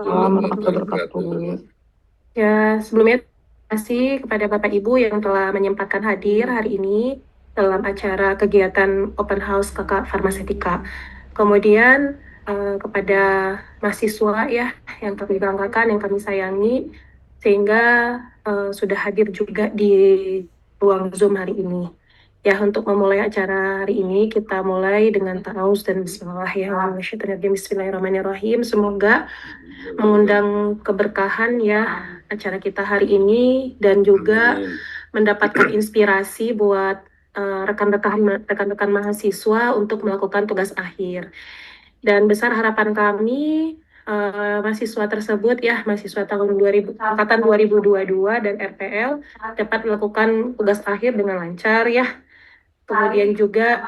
warahmatullahi wabarakatuh. Ya, sebelumnya terima kasih kepada Bapak Ibu yang telah menyempatkan hadir hari ini dalam acara kegiatan Open House Kakak Farmasetika. Kemudian kepada mahasiswa ya yang kami banggakan, yang kami sayangi, sehingga sudah hadir juga di ruang Zoom hari ini. Ya, untuk memulai acara hari ini, kita mulai dengan ta'awuz dan bismillahirrahmanirrahim. Semoga mengundang keberkahan ya acara kita hari ini dan juga mendapatkan inspirasi buat rekan-rekan mahasiswa untuk melakukan tugas akhir. Dan besar harapan kami mahasiswa tersebut ya, mahasiswa tahun 2000, angkatan 2022 dan RPL dapat melakukan tugas akhir dengan lancar ya. Kemudian juga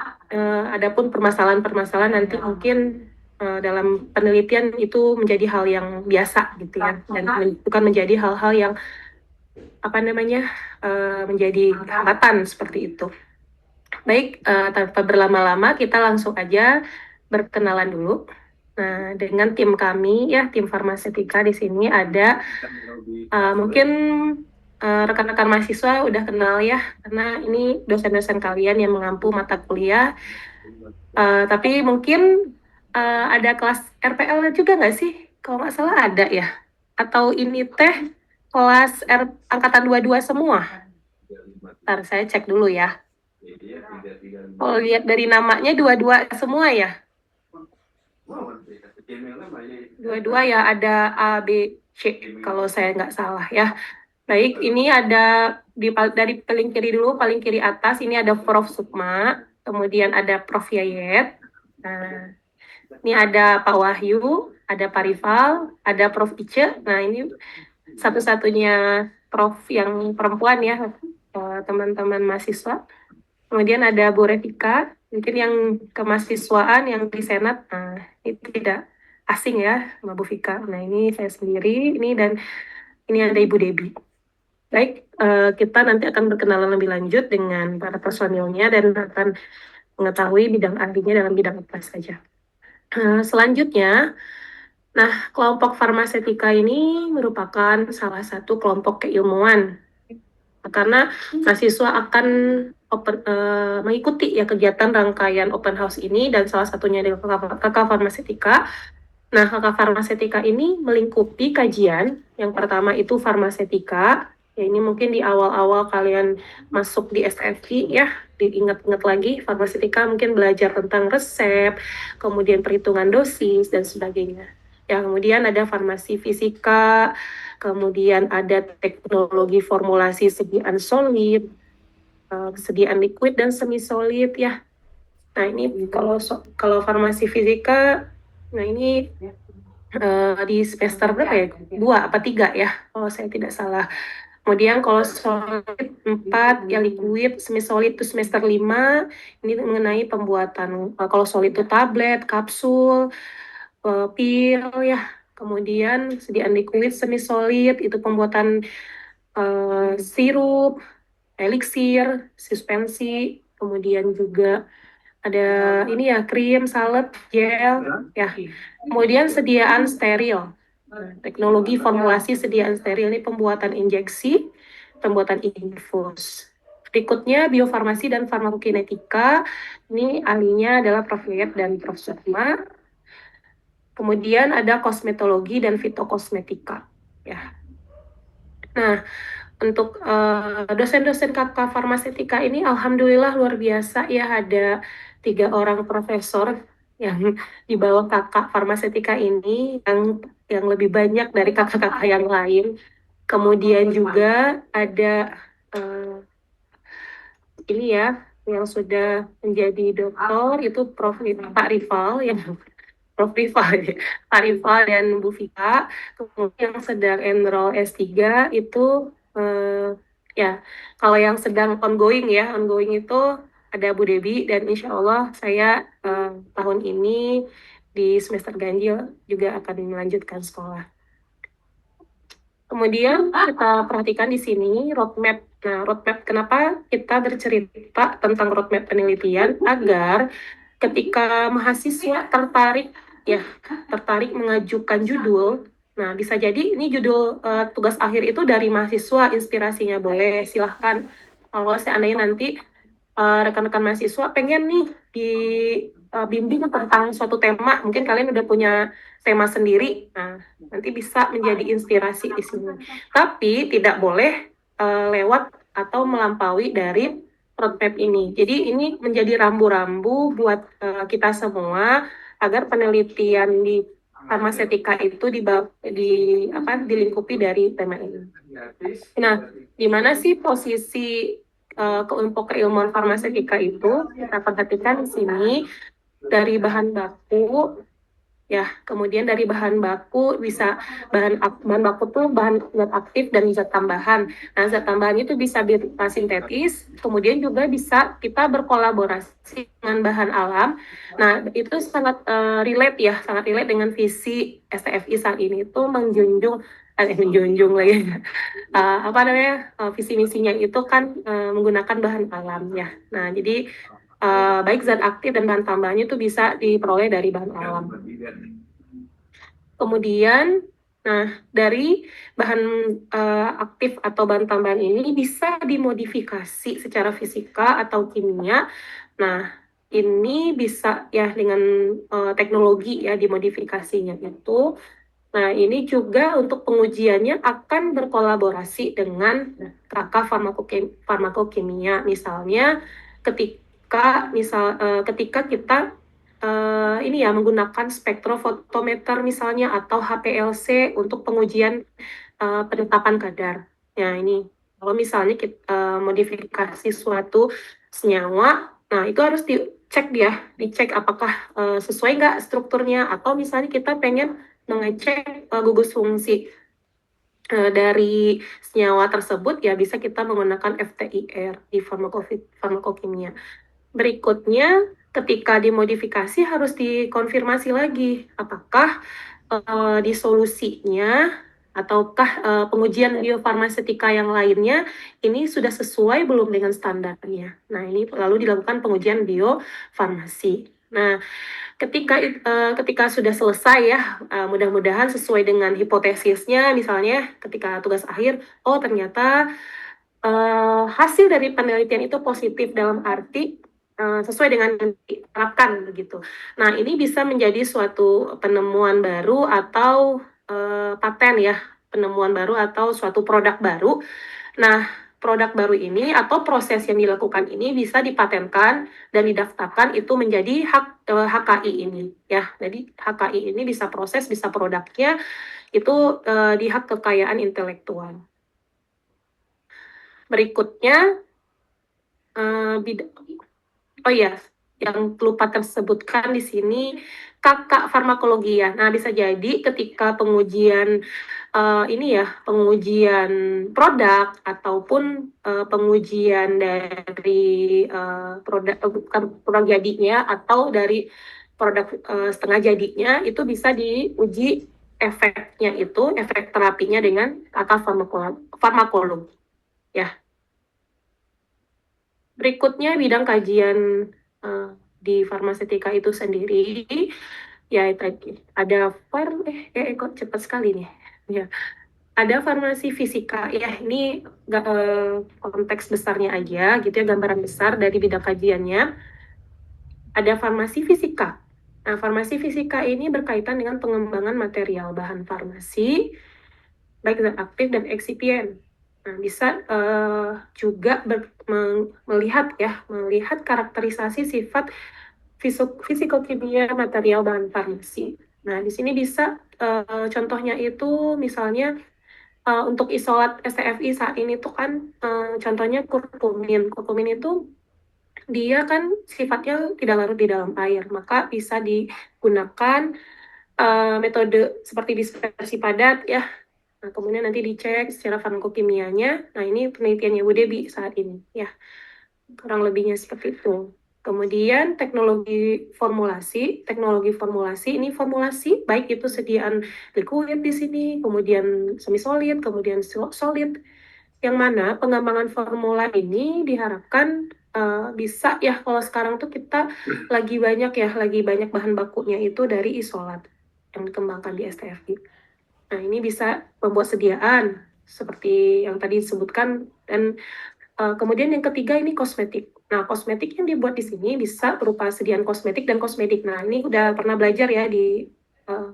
adapun permasalahan-permasalahan nanti mungkin dalam penelitian itu menjadi hal yang biasa gitu ya, dan bukan menjadi hal-hal yang apa namanya menjadi hambatan seperti itu. Baik, tanpa berlama-lama kita langsung aja berkenalan dulu. Nah, dengan tim kami ya, tim Farmasetika di sini ada mungkin rekan-rekan mahasiswa udah kenal ya, karena ini dosen-dosen kalian yang mengampu mata kuliah. Tapi mungkin ada kelas RPL juga nggak sih? Kalau nggak salah ada ya. Atau ini teh kelas angkatan 22 semua? Ntar saya cek dulu ya. Kalau lihat dari namanya dua-dua semua ya. Dua-dua ya, ada A, B, C kalau saya nggak salah ya. Baik, ini ada dari paling kiri dulu, paling kiri atas ini ada Prof. Sukma, kemudian ada Prof. Yayet. Nah, ini ada Pak Wahyu, ada Pak Rival, ada Prof. Ice. Nah, ini satu-satunya Prof yang perempuan ya, teman-teman mahasiswa. Kemudian ada Bu Revika, mungkin yang kemahasiswaan yang di Senat. Nah, itu tidak asing ya, Mbak Bu Vika. Nah, ini saya sendiri, ini dan ini ada Ibu Debi. Baik, kita nanti akan berkenalan lebih lanjut dengan para personilnya dan akan mengetahui bidang ahlinya dalam bidang apa saja. Selanjutnya, nah, kelompok farmasetika ini merupakan salah satu kelompok keilmuan karena mahasiswa akan mengikuti ya kegiatan rangkaian open house ini dan salah satunya adalah kakak farmasetika. Nah, kakak farmasetika ini melingkupi kajian. Yang pertama itu farmasetika. Ya, ini mungkin di awal-awal kalian masuk di SFI ya, diingat-ingat lagi farmasetika mungkin belajar tentang resep, kemudian perhitungan dosis dan sebagainya. Ya, kemudian ada farmasi fisika, kemudian ada teknologi formulasi sediaan solid, sediaan liquid dan semi solid ya. Nah, ini kalau farmasi fisika, nah ini di semester berapa ya? 2 apa 3 ya, kalau saya tidak salah. Kemudian kalau solid 4, ya liquid, semi solid itu semester 5, ini mengenai pembuatan, kalau solid itu tablet, kapsul, pil ya. Kemudian sediaan liquid semi solid itu pembuatan sirup, eliksir, suspensi, kemudian juga ada ini ya krim, salep, gel, ya. Kemudian sediaan steril, teknologi formulasi sediaan steril ini pembuatan injeksi, pembuatan infus. Berikutnya biofarmasi dan farmakokinetika, ini ahlinya adalah Prof. Yayat dan Prof. Sukma. Kemudian ada kosmetologi dan fitokosmetika. Ya. Nah, untuk dosen-dosen kakak farmasetika ini alhamdulillah luar biasa ya, ada 3 orang profesor yang di bawah kakak farmasetika ini yang lebih banyak dari kakak-kakak yang lain. Kemudian juga ada ini ya yang sudah menjadi doktor itu Pak Rival yang Prof. Rival ya. Pak Rival dan Bu Vika. Kemudian yang sedang enroll S3 itu ya, kalau yang sedang ongoing ya, ongoing itu ada Bu Debi dan insya Allah saya tahun ini di semester ganjil juga akan melanjutkan sekolah. Kemudian kita perhatikan di sini roadmap. Nah, roadmap kenapa kita bercerita tentang roadmap penelitian agar ketika mahasiswa tertarik ya, tertarik mengajukan judul. Nah, bisa jadi ini judul tugas akhir itu dari mahasiswa, inspirasinya boleh silahkan. Kalau seandainya nanti rekan-rekan mahasiswa pengen nih dibimbing tentang suatu tema, mungkin kalian udah punya tema sendiri, nah nanti bisa menjadi inspirasi di sini. Tapi tidak boleh lewat atau melampaui dari roadmap ini. Jadi ini menjadi rambu-rambu buat kita semua agar penelitian di farmasetika itu dilingkupi dari tema ini. Nah, di mana sih posisi kelompok keilmuan farmasetika itu? Kita perhatikan di sini dari bahan baku, ya, kemudian dari bahan baku bisa bahan baku tuh bahan zat aktif dan zat tambahan. Nah, zat tambahan itu bisa berupa sintetis, kemudian juga bisa kita berkolaborasi dengan bahan alam. Nah, itu sangat relate ya, sangat relate dengan visi STFI saat ini itu menjunjung lagi apa namanya visi misinya itu kan menggunakan bahan alam ya. Nah, jadi baik zat aktif dan bahan tambahannya itu bisa diperoleh dari bahan alam. Kemudian, nah dari bahan aktif atau bahan tambahan ini bisa dimodifikasi secara fisika atau kimia. Nah, ini bisa ya dengan teknologi ya dimodifikasinya itu. Nah, ini juga untuk pengujiannya akan berkolaborasi dengan kakak farmakokimia. Misalnya ketika kita ini ya menggunakan spektrofotometer misalnya atau HPLC untuk pengujian penetapan kadar. Ya, ini kalau misalnya kita modifikasi suatu senyawa, nah itu harus dicek apakah sesuai nggak strukturnya, atau misalnya kita pengen mengecek gugus fungsi dari senyawa tersebut, ya bisa kita menggunakan FTIR di farmakokimia. Berikutnya, ketika dimodifikasi harus dikonfirmasi lagi apakah disolusinya ataukah pengujian biofarmasetika yang lainnya ini sudah sesuai belum dengan standarnya. Nah, ini lalu dilakukan pengujian biofarmasi. Nah, ketika sudah selesai ya, mudah-mudahan sesuai dengan hipotesisnya, misalnya ketika tugas akhir, oh ternyata hasil dari penelitian itu positif dalam arti sesuai dengan yang diharapkan begitu. Nah, ini bisa menjadi suatu penemuan baru atau paten ya, penemuan baru atau suatu produk baru. Nah, produk baru ini atau proses yang dilakukan ini bisa dipatenkan dan didaftarkan itu menjadi hak HKI ini ya. Jadi HKI ini bisa proses, bisa produknya itu di hak kekayaan intelektual. Berikutnya oh ya, yang lupa tersebutkan di sini kakak farmakologi ya. Nah, bisa jadi ketika pengujian pengujian produk ataupun pengujian dari bukan produk jadinya atau dari produk setengah jadinya itu bisa diuji efeknya itu, efek terapinya dengan kakak farmakolog ya. Berikutnya bidang kajian di farmasetika itu sendiri, ya tadi ada kok cepat sekali nih. Ya, ada farmasi fisika. Ya, ini konteks besarnya aja gitu ya, gambaran besar dari bidang kajiannya. Ada farmasi fisika. Nah, farmasi fisika ini berkaitan dengan pengembangan material bahan farmasi, baik zat aktif dan eksipien. Nah, bisa juga melihat karakterisasi sifat fisikokimia material bahan farmasi. Nah, di sini bisa contohnya itu misalnya untuk isolat STFI saat ini tuh kan contohnya kurkumin. Kurkumin itu dia kan sifatnya tidak larut di dalam air, maka bisa digunakan metode seperti dispersi padat ya. Nah, kemudian nanti dicek secara farmakokimianya. Nah, ini penelitiannya Bu Debi saat ini ya. Kurang lebihnya seperti itu. Kemudian teknologi formulasi ini formulasi baik itu sediaan liquid di sini, kemudian semi solid, kemudian solid. Yang mana pengembangan formula ini diharapkan bisa ya, kalau sekarang tuh kita lagi banyak bahan bakunya itu dari isolat yang dikembangkan di STFI. Nah, ini bisa membuat sediaan seperti yang tadi disebutkan dan kemudian yang ketiga ini kosmetik. Nah, kosmetik yang dibuat di sini bisa berupa sediaan kosmetik dan kosmetik. Nah, ini udah pernah belajar ya di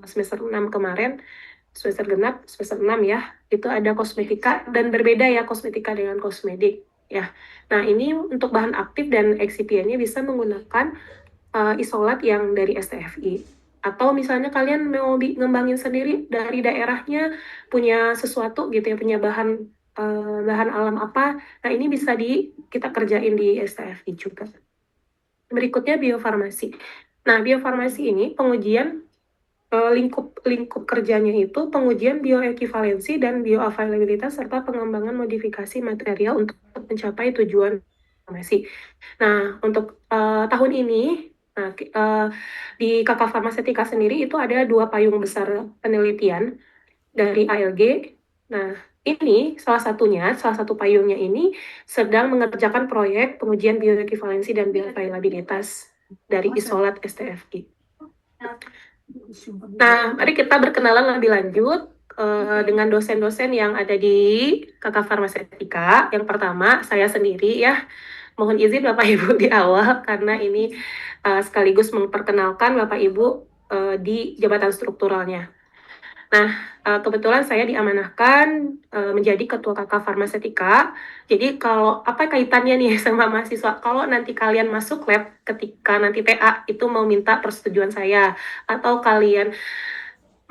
semester 6 kemarin, semester genap, semester 6 ya. Itu ada kosmetika dan berbeda ya kosmetika dengan kosmetik ya. Nah, ini untuk bahan aktif dan excipientnya bisa menggunakan isolat yang dari STFI. Atau misalnya kalian mau ngembangin sendiri dari daerahnya, punya sesuatu gitu ya, punya bahan alam apa, nah ini bisa kita kerjain di STFI juga. Berikutnya biofarmasi. Nah, biofarmasi ini pengujian lingkup lingkup kerjanya itu pengujian bioekivalensi dan bioavailabilitas serta pengembangan modifikasi material untuk mencapai tujuan farmasi. Nah, untuk tahun ini, nah, di Kakak Farmasetika sendiri itu ada 2 payung besar penelitian dari ALG. Nah, ini salah satu payungnya ini sedang mengerjakan proyek pengujian bioekivalensi dan bioavailabilitas dari isolat STFI. Nah, mari kita berkenalan lebih lanjut dengan dosen-dosen yang ada di Kakak Farmasetika. Yang pertama, saya sendiri ya. Mohon izin Bapak Ibu di awal karena ini sekaligus memperkenalkan Bapak Ibu di jabatan strukturalnya. Nah, kebetulan saya diamanahkan menjadi Ketua Kakak Farmasetika. Jadi kalau apa kaitannya nih sama mahasiswa? Kalau nanti kalian masuk lab ketika nanti TA itu mau minta persetujuan saya atau kalian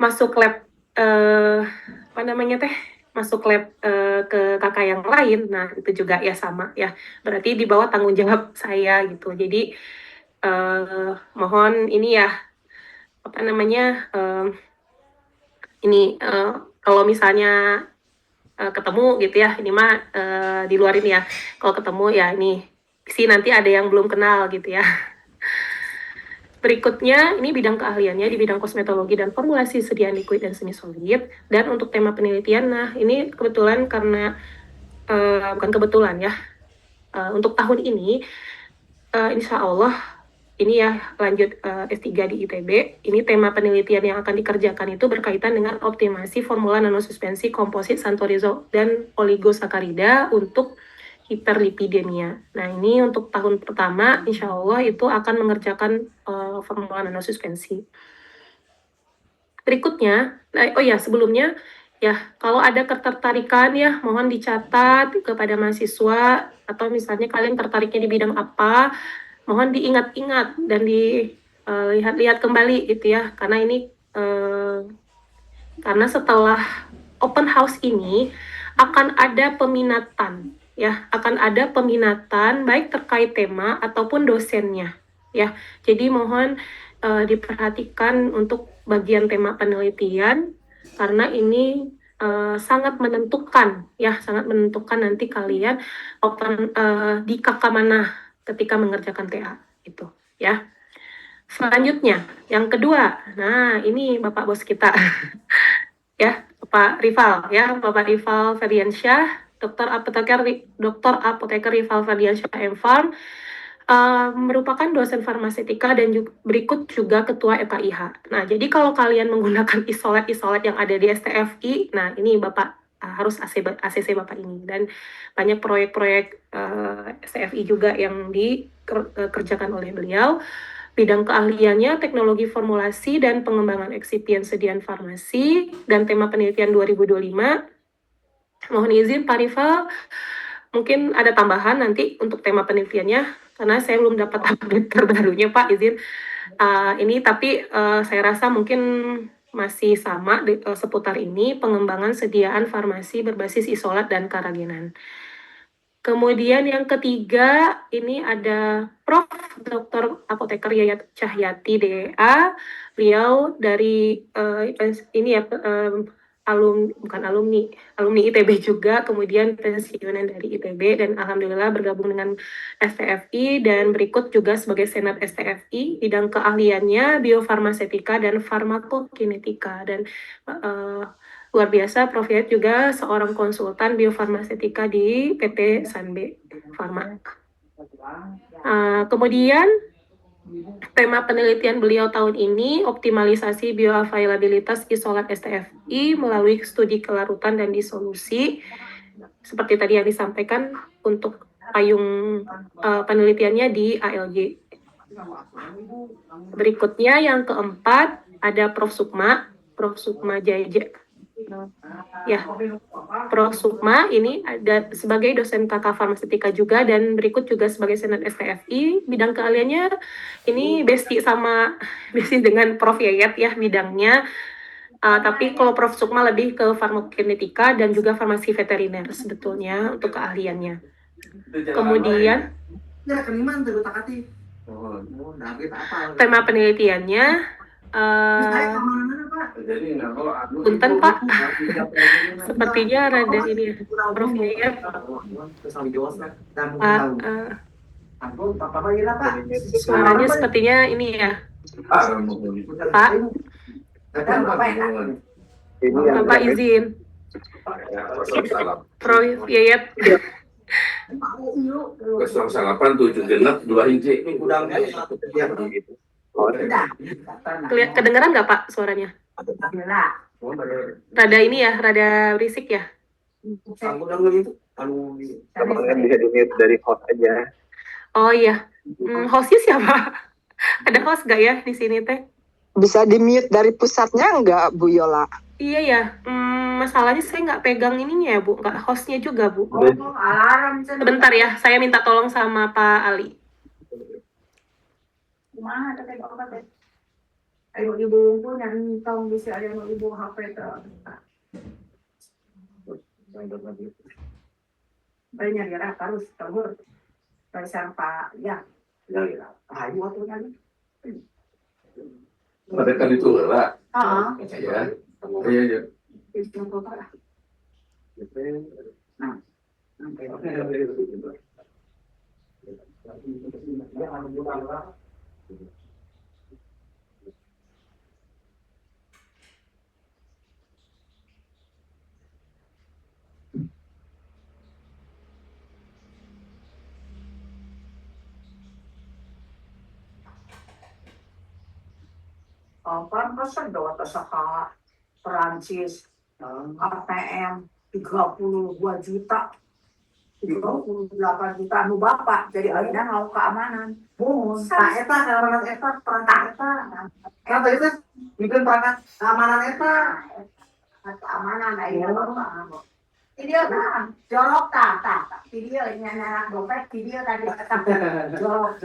masuk lab apa namanya teh masuk lab ke kakak yang lain, nah itu juga ya sama ya, berarti di bawah tanggung jawab saya gitu. Jadi mohon ini ya apa namanya ini kalau misalnya ketemu gitu ya, ini mah di luar ini ya, kalau ketemu ya ini sih nanti ada yang belum kenal gitu ya. Berikutnya, ini bidang keahliannya di bidang kosmetologi dan formulasi sediaan liquid dan semi solid. Dan untuk tema penelitian, nah ini kebetulan karena bukan kebetulan ya. Untuk tahun ini, insya Allah ini ya lanjut S3 di ITB. Ini tema penelitian yang akan dikerjakan itu berkaitan dengan optimasi formula nanosuspensi komposit santorizol dan oligosakarida untuk hiperlipidemia. Nah, ini untuk tahun pertama, insya Allah itu akan mengerjakan formula nanosuspensi. Berikutnya, oh ya sebelumnya, ya kalau ada ketertarikan ya mohon dicatat kepada mahasiswa atau misalnya kalian tertariknya di bidang apa, mohon diingat-ingat dan dilihat-lihat kembali gitu ya, karena ini karena setelah open house ini akan ada peminatan ya, akan ada peminatan baik terkait tema ataupun dosennya ya. Jadi mohon diperhatikan untuk bagian tema penelitian karena ini sangat menentukan ya, sangat menentukan nanti kalian open di kakak mana ketika mengerjakan TA itu ya. Selanjutnya, yang kedua, nah ini Bapak Bos kita ya, Bapak Rival ya, Bapak Rival Ferdiansyah, Dokter Apoteker Rival Ferdiansyah M.Farm, merupakan dosen farmasetika dan berikut juga ketua FKIH. Nah, jadi kalau kalian menggunakan isolat-isolat yang ada di STFI, nah ini Bapak harus ACC Bapak ini, dan banyak proyek-proyek STFI juga yang dikerjakan oleh beliau. Bidang keahliannya teknologi formulasi dan pengembangan eksipien sediaan farmasi dan tema penelitian 2025. Mohon izin Pak Rival, mungkin ada tambahan nanti untuk tema penelitiannya karena saya belum dapat update terbarunya Pak, izin. Ini tapi saya rasa mungkin masih sama seputar ini, pengembangan sediaan farmasi berbasis isolat dan keraginan. Kemudian yang ketiga, ini ada Prof. Dr. Apoteker Yayat Cahyati DEA. Beliau dari ini ya alumni ITB juga, kemudian pensiunan dari ITB dan alhamdulillah bergabung dengan STFI dan berikut juga sebagai senat STFI. Bidang keahliannya biofarmasetika dan farmakokinetika dan luar biasa, Prof. Yayat juga seorang konsultan biofarmasetika di PT Sanbe Pharma. Kemudian Tema penelitian beliau tahun ini, optimalisasi bioavailabilitas isolat STFI melalui studi kelarutan dan disolusi. Seperti tadi yang disampaikan, untuk payung penelitiannya di ALG. Berikutnya yang keempat, ada Prof. Sukma Jaya. Ya, Prof. Sukma ini ada sebagai dosen KK Farmaseutika juga, dan berikut juga sebagai senat STFI. Bidang keahliannya ini besti dengan Prof. Yayat ya bidangnya. Tapi kalau Prof. Sukma lebih ke farmakokinetika dan juga farmasi veteriner sebetulnya untuk keahliannya. Kemudian tema penelitiannya punten Pak, sepertinya rada ini ya, Prof. Yayat. Suaranya sepertinya ini ya, Pak. Bapak izin. Prof. Yayat. 08 genap 2 hiji. Kedengeran nggak Pak suaranya? Rada ini ya, rada berisik ya. Teman-teman bisa di-mute dari host aja. Oh iya, hostnya siapa? Ada host nggak ya di sini teh? Bisa di-mute dari pusatnya nggak, Bu Yola? Iya ya, masalahnya saya nggak pegang ininya ya Bu, nggak hostnya juga Bu. Sebentar ya, saya minta tolong sama Pak Ali. Ayo ibu pun yang tong bisa ada ibu HP itu. Banyak ya harus tabur. Sampah ya. Ayo waktu kan. Mereka itu lah. Ya. Iya. Nah. Kan pesan doa tersaka Perancis APM 32 juta 38 juta anu bapak jadi akhirnya mau keamanan tak eta keamanan eta perangkat eta kata itu bikin perangkat keamanan eta keamanan aja bapak video kan jorok tak video ini anak dompet video tadi jorok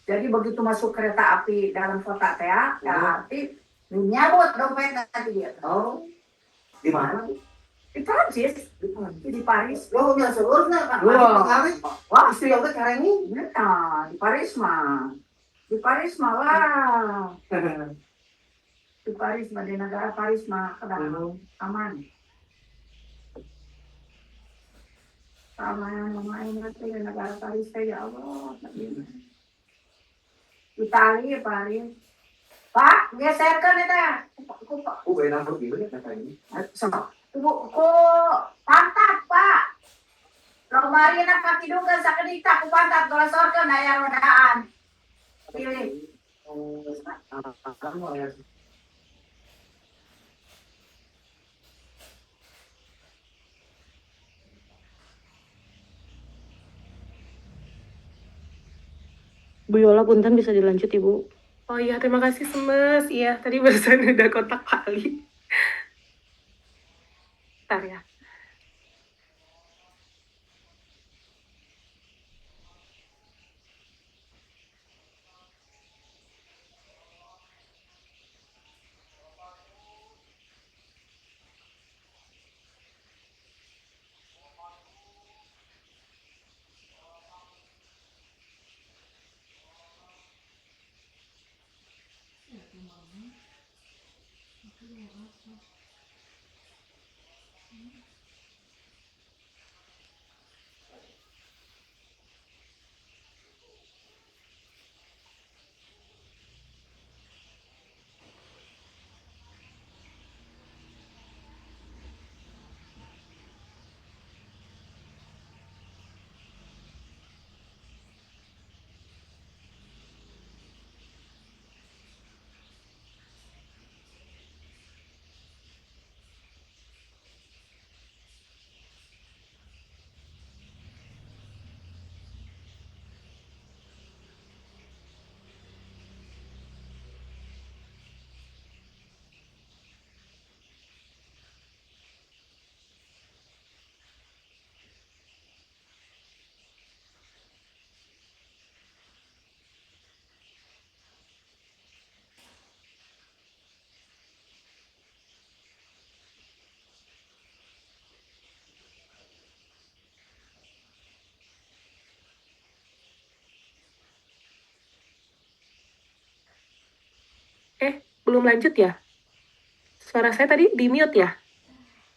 jadi begitu masuk kereta api dalam kota teh ya arti nyabut dompet tadi dia di mana di Prancis di Paris lo nya seurusnya kan wah istri oke kareni nah di Paris mah lah di Paris mah di negara Paris mah kadang aman main nanti di negara Paris ya Allah Italia Paris Pak geserkan itu enak begini katanya sama ku pantat Pak kemarin kaki duga sakedita ku pantat golasorkan aya rodaan pilih Bu Yola, punten bisa dilanjut Ibu. Oh iya, terima kasih Semes. Iya, tadi barusan udah kontak Pak Ali. Bentar ya. belum lanjut ya? Suara saya tadi di mute ya?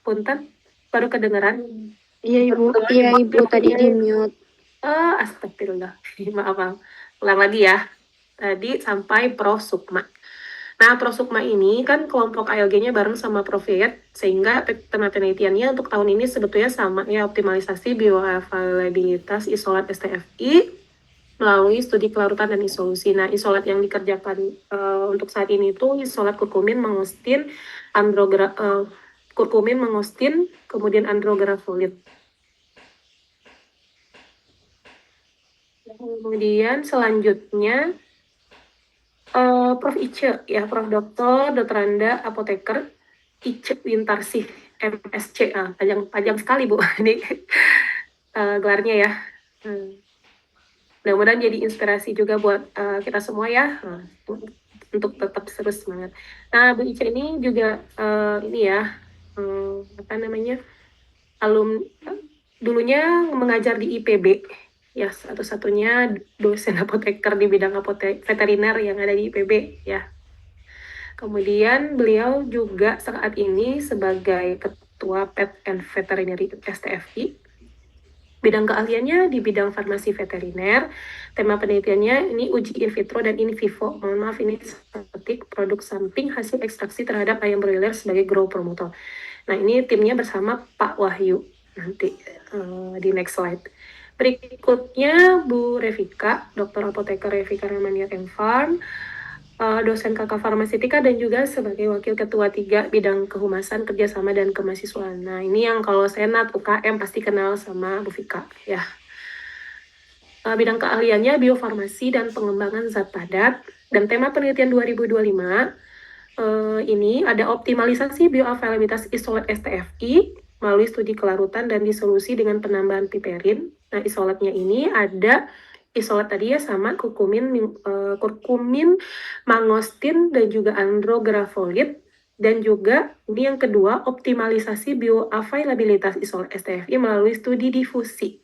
Punten, baru kedengeran? Iya Ibu tadi di mute. Astagfirullah. Maaf, maaf. Ulang lagi ya. Tadi sampai Prof. Sukma. Nah, Prof. Sukma ini kan kelompok ALG-nya bareng sama Prof. Yayat, sehingga tema penelitiannya untuk tahun ini sebetulnya sama ya, optimalisasi bioavailabilitas isolat STFI melalui studi kelarutan dan isolusi. Nah, isolat yang dikerjakan untuk saat ini itu isolat kurkumin, mangostin, kurkumin, mangostin, kemudian andrografolit. Kemudian selanjutnya Prof. Ice ya, Prof. Dr. Randa Apoteker Ice Wintarsih MSc. Panjang sekali Bu ini gelarnya ya. Mudah-mudahan jadi inspirasi juga buat kita semua ya, untuk tetap terus semangat. Nah, Bu Ice ini juga ini ya, dulunya mengajar di IPB. Ya, satu-satunya dosen apoteker di bidang veteriner yang ada di IPB ya. Kemudian beliau juga saat ini sebagai Ketua Pet and Veterinary STFI. Bidang keahliannya di bidang farmasi veteriner. Tema penelitiannya ini uji in vitro dan in vivo. Mohon maaf, ini seperti produk samping hasil ekstraksi terhadap ayam broiler sebagai growth promoter. Nah, ini timnya bersama Pak Wahyu. Nanti di next slide. Berikutnya Bu Revika, Dr. Apoteker Revika Ramania M.Pharm, dosen KK Farmaseutika dan juga sebagai Wakil Ketua 3 Bidang Kehumasan, Kerjasama, dan Kemahasiswaan. Nah, ini yang kalau Senat UKM pasti kenal sama Bu Vika ya. Bidang keahliannya biofarmasi dan pengembangan zat padat, dan tema penelitian 2025 ini ada optimalisasi bioavailabilitas isolat STFI melalui studi kelarutan dan disolusi dengan penambahan piperin. Nah, isolatnya ini ada isolat tadi ya sama kurkumin, mangostin, dan juga andrografolit. Dan juga ini yang kedua, optimalisasi bioavailabilitas isolat STFI melalui studi difusi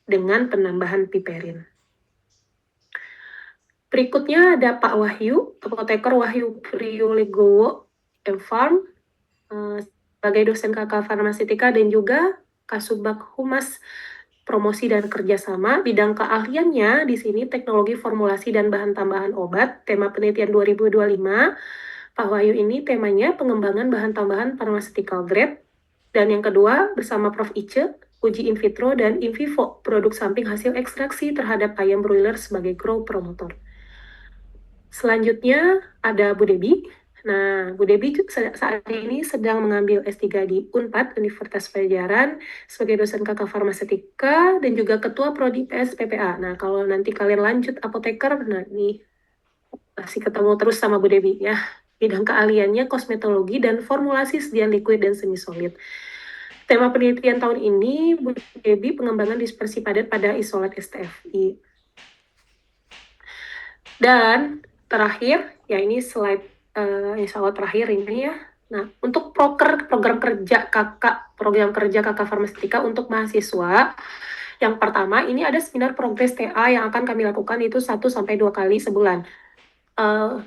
dengan penambahan piperin. Berikutnya ada Pak Wahyu, Apoteker Wahyu Priyolegowo M.Pharm, sebagai dosen KK Farmaseutika dan juga Kasubag Humas Promosi dan Kerjasama. Bidang keahliannya di sini teknologi formulasi dan bahan tambahan obat. Tema penelitian 2025, Pak Wahyu ini temanya pengembangan bahan tambahan pharmaceutical grade. Dan yang kedua bersama Prof. Ice, uji in vitro dan in vivo produk samping hasil ekstraksi terhadap ayam broiler sebagai growth promoter. Selanjutnya ada Bu Debi. Nah, Bu Debi saat ini sedang mengambil S3 di UNPAD, Universitas Pajajaran, sebagai dosen KK Farmaseutika dan juga Ketua Prodi PSPPA. Nah, kalau nanti kalian lanjut apoteker, nah ini masih ketemu terus sama Bu Debi ya. Bidang keahliannya kosmetologi dan formulasi sediaan liquid dan semi solid. Tema penelitian tahun ini Bu Debi pengembangan dispersi padat pada isolat STFI. Dan terakhir, ya ini slide insya terakhir ini ya. Nah, untuk program kerja KK Farmaseutika untuk mahasiswa, yang pertama ini ada seminar progres TA yang akan kami lakukan itu 1-2 kali sebulan. 1-2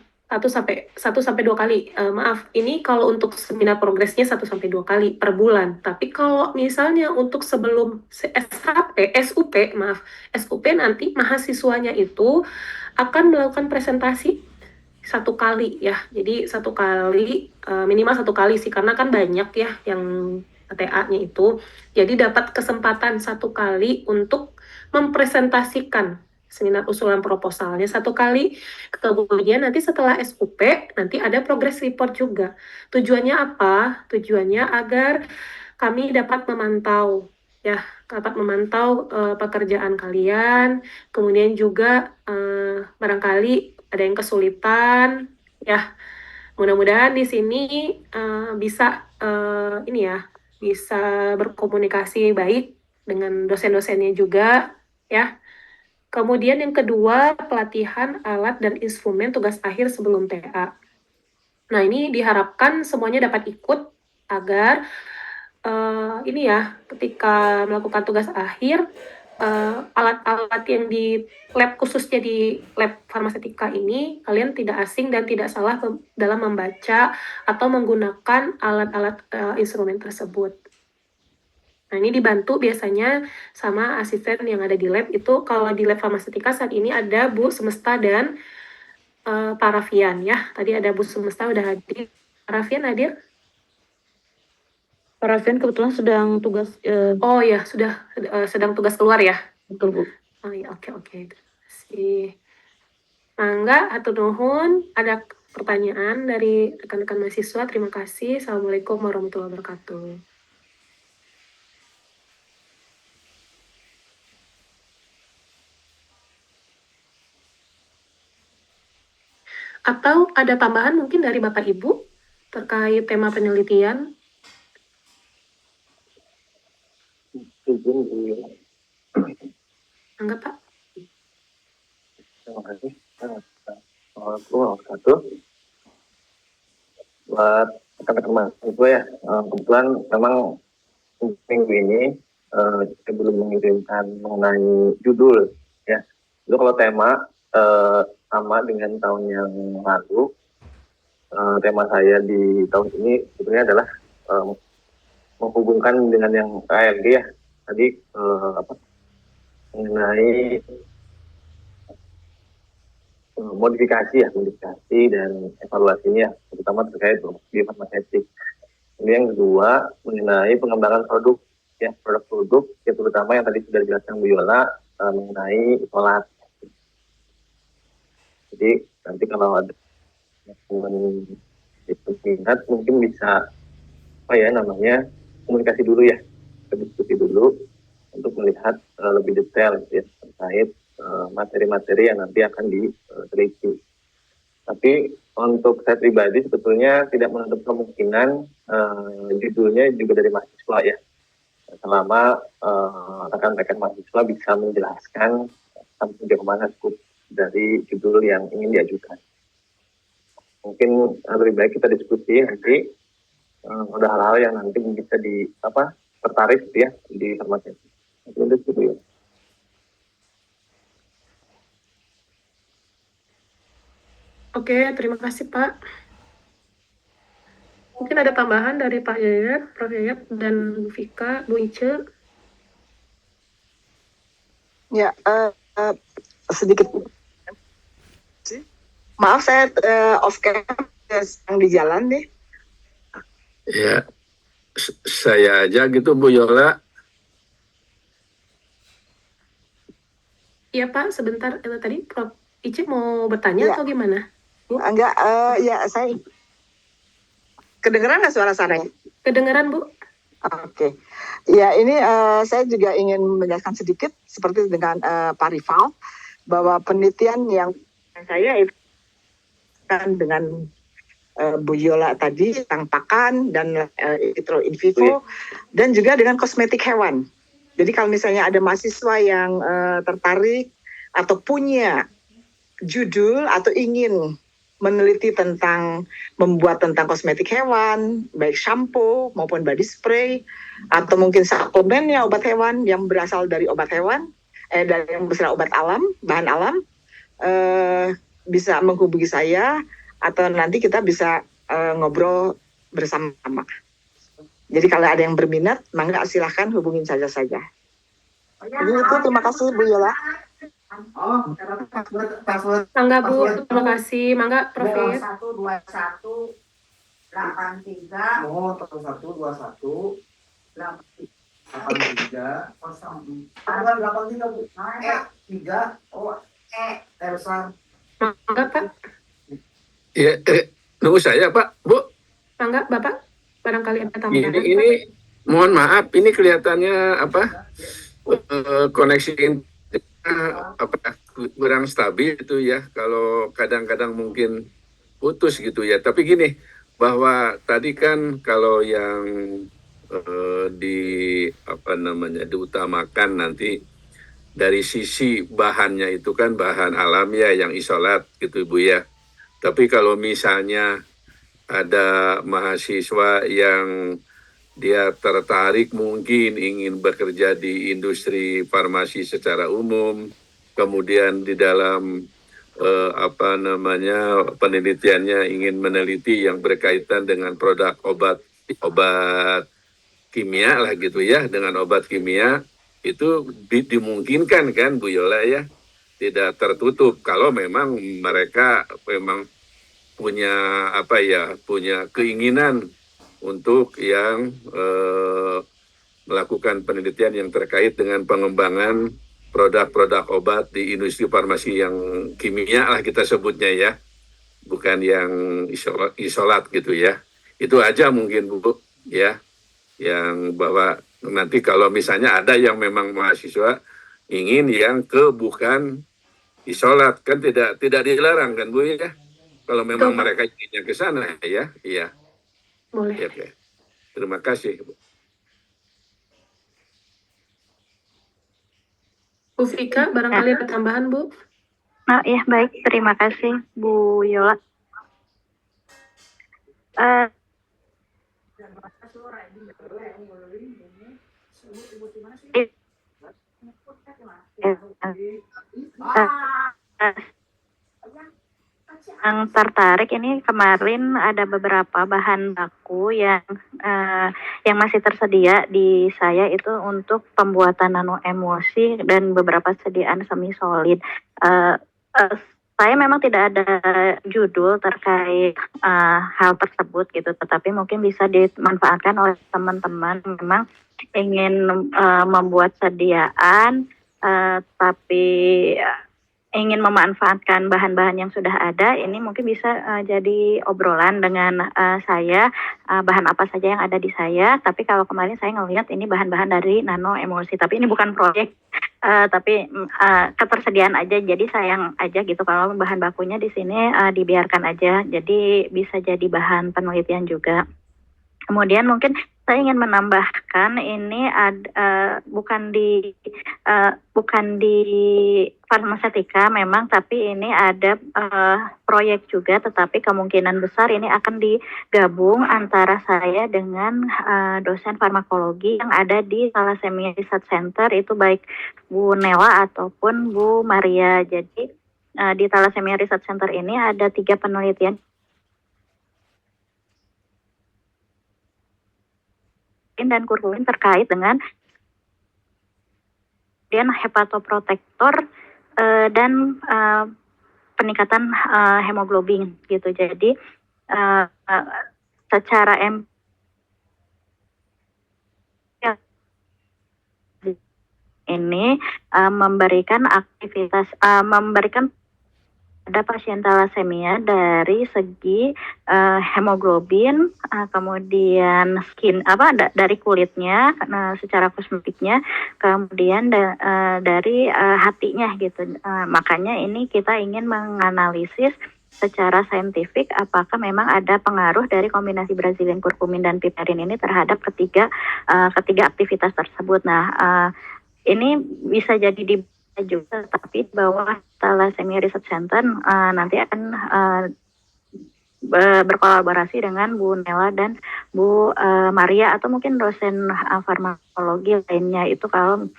kali. Maaf, ini kalau untuk seminar progresnya 1-2 kali per bulan. Tapi kalau misalnya untuk sebelum SUP nanti mahasiswanya itu akan melakukan presentasi 1 kali ya. Jadi 1 kali, minimal 1 kali sih, karena kan banyak ya yang TA-nya itu. Jadi dapat kesempatan 1 kali untuk mempresentasikan seminar usulan proposalnya 1 kali. Kemudian nanti setelah SUP, nanti ada progress report juga. Tujuannya apa? Tujuannya agar kami dapat memantau pekerjaan kalian, kemudian juga barangkali ada yang kesulitan, ya. Mudah-mudahan di sini bisa berkomunikasi baik dengan dosen-dosennya juga, ya. Kemudian yang kedua, pelatihan alat dan instrumen tugas akhir sebelum TA. Nah, ini diharapkan semuanya dapat ikut agar ketika melakukan tugas akhir alat-alat yang di lab, khususnya di lab farmasetika ini, kalian tidak asing dan tidak salah dalam membaca atau menggunakan alat-alat instrumen tersebut. Nah, ini dibantu biasanya sama asisten yang ada di lab itu. Kalau di lab farmasetika saat ini ada Bu Semesta dan Pak Raffian ya. Tadi ada Bu Semesta udah hadir. Pak Raffian hadir? Pak Raffian kebetulan sedang tugas. Oh ya, sudah sedang tugas keluar ya. Betul, Bu. Oh iya, oke. Terima kasih. Mangga, hatur nuhun. Ada pertanyaan dari rekan-rekan mahasiswa? Terima kasih. Assalamualaikum warahmatullahi wabarakatuh. Atau ada tambahan mungkin dari Bapak Ibu terkait tema penelitian? Izin di Enggak, Pak? terima kasih. Assalamualaikum warahmatullahi wabarakatuh. Buat rekan-rekan mahasiswa ya, kebetulan memang minggu ini kita belum mengirimkan mengenai judul ya. Itu kalau tema sama dengan tahun yang lalu. Tema saya di tahun ini sebenarnya adalah menghubungkan dengan yang ALG ya. Tadi mengenai modifikasi dan evaluasinya, terutama terkait biofarmasetik. Ini yang kedua mengenai pengembangan produk ya, produk-produk ya, terutama yang tadi sudah dijelaskan Bu Yola mengenai isolat. Jadi nanti kalau ada yang minat mungkin bisa komunikasi dulu ya, diskusi dulu untuk melihat lebih detail ya, terkait materi-materi yang nanti akan diteliti. Tapi untuk saya pribadi sebetulnya tidak menutup kemungkinan judulnya juga dari mahasiswa ya, selama rekan-rekan mahasiswa bisa menjelaskan sampai sejauh mana skop dari judul yang ingin diajukan. Mungkin lebih baik kita diskusi nanti ada hal-hal yang nanti bisa tertarik ya di farmasi. Itu ya. Oke, terima kasih Pak. Mungkin ada tambahan dari Pak Yayat, Prof. Yayat, dan Bu Vika, Bu Ice. Ya, sedikit. Maaf, saya off cam sedang di jalan nih. Ya, saya aja gitu Bu Yola. Iya Pak, sebentar. Tadi Prof. Ice mau bertanya Ya. atau gimana? Enggak, ya saya kedengeran nggak suara saya? Kedengeran Bu? Oke. Ya, ini saya juga ingin menjelaskan sedikit seperti dengan Pak Rival bahwa penelitian yang saya itu kan dengan Bu Yola tadi tentang pakan dan in vivo dan juga dengan kosmetik hewan. Jadi kalau misalnya ada mahasiswa yang tertarik atau punya judul atau ingin meneliti tentang membuat tentang kosmetik hewan, baik shampoo maupun body spray, atau mungkin suplemennya obat hewan yang berasal dari obat hewan, dari yang berasal obat alam, bahan alam, bisa menghubungi saya atau nanti kita bisa ngobrol bersama-sama. Jadi kalau ada yang berminat, mangga silahkan hubungin saja. Jadi itu, terima kasih Bu Yola. Mangga Bu, terima kasih. Mangga Prof. 2121 83 2121 83 83 Bu. 3 Elsa. Mangga Pak. Ya, nunggu saya Pak, Bu. Mangga Bapak, barangkali ada tambahan. Ini mohon maaf, ini kelihatannya koneksi kurang stabil itu ya. Kalau kadang-kadang mungkin putus gitu ya. Tapi gini, bahwa tadi kan kalau yang diutamakan nanti dari sisi bahannya itu kan bahan alam ya, yang isolat gitu Ibu ya. Tapi kalau misalnya ada mahasiswa yang dia tertarik mungkin ingin bekerja di industri farmasi secara umum, kemudian di dalam penelitiannya ingin meneliti yang berkaitan dengan produk obat kimia lah gitu ya, dengan obat kimia itu dimungkinkan kan Bu Yola ya, tidak tertutup kalau memang mereka memang punya keinginan untuk yang melakukan penelitian yang terkait dengan pengembangan produk-produk obat di industri farmasi yang kimia lah kita sebutnya ya, bukan yang isolat gitu ya. Itu aja mungkin Bu ya, yang bahwa nanti kalau misalnya ada yang memang mahasiswa ingin yang bukan isolat kan tidak dilarang kan Bu ya, kalau memang Betul, Pak. mereka inginnya ke sana ya. Iya, Boleh. ya, oke. Terima kasih Bu. Bu Vika, barangkali ada tambahan, Bu? Oh iya, baik. Terima kasih, Bu Yola. Eh, yang tertarik ini kemarin ada beberapa bahan baku yang masih tersedia di saya itu untuk pembuatan nano emulsi dan beberapa sediaan semi solid. Saya memang tidak ada judul terkait hal tersebut gitu, tetapi mungkin bisa dimanfaatkan oleh teman-teman memang ingin membuat sediaan tapi ingin memanfaatkan bahan-bahan yang sudah ada. Ini mungkin bisa jadi obrolan dengan saya, bahan apa saja yang ada di saya. Tapi kalau kemarin saya ngelihat ini bahan-bahan dari nano emulsi, tapi ini bukan proyek, tapi ketersediaan aja. Jadi sayang aja gitu kalau bahan bakunya di sini dibiarkan aja. Jadi bisa jadi bahan penelitian juga. Kemudian mungkin saya ingin menambahkan ini bukan di farmasetika memang, tapi ini ada proyek juga, tetapi kemungkinan besar ini akan digabung antara saya dengan dosen farmakologi yang ada di Thalassemia Research Center, itu baik Bu Nela ataupun Bu Maria. Jadi di Thalassemia Research Center ini ada 3 penelitian dan kurkumin terkait dengan hepatoprotektor dan peningkatan hemoglobin gitu. Jadi secara ini memberikan pada pasien thalassemia dari segi hemoglobin, kemudian dari kulitnya, secara kosmetiknya, kemudian dari hatinya gitu. Makanya ini kita ingin menganalisis secara saintifik apakah memang ada pengaruh dari kombinasi Brazilian curcumin dan piperin ini terhadap ketiga aktivitas tersebut. Nah, ini bisa jadi di juga, tapi bahwa Thalassemia Research Center nanti akan berkolaborasi dengan Bu Nela dan Bu Maria atau mungkin dosen farmakologi lainnya. Itu kalau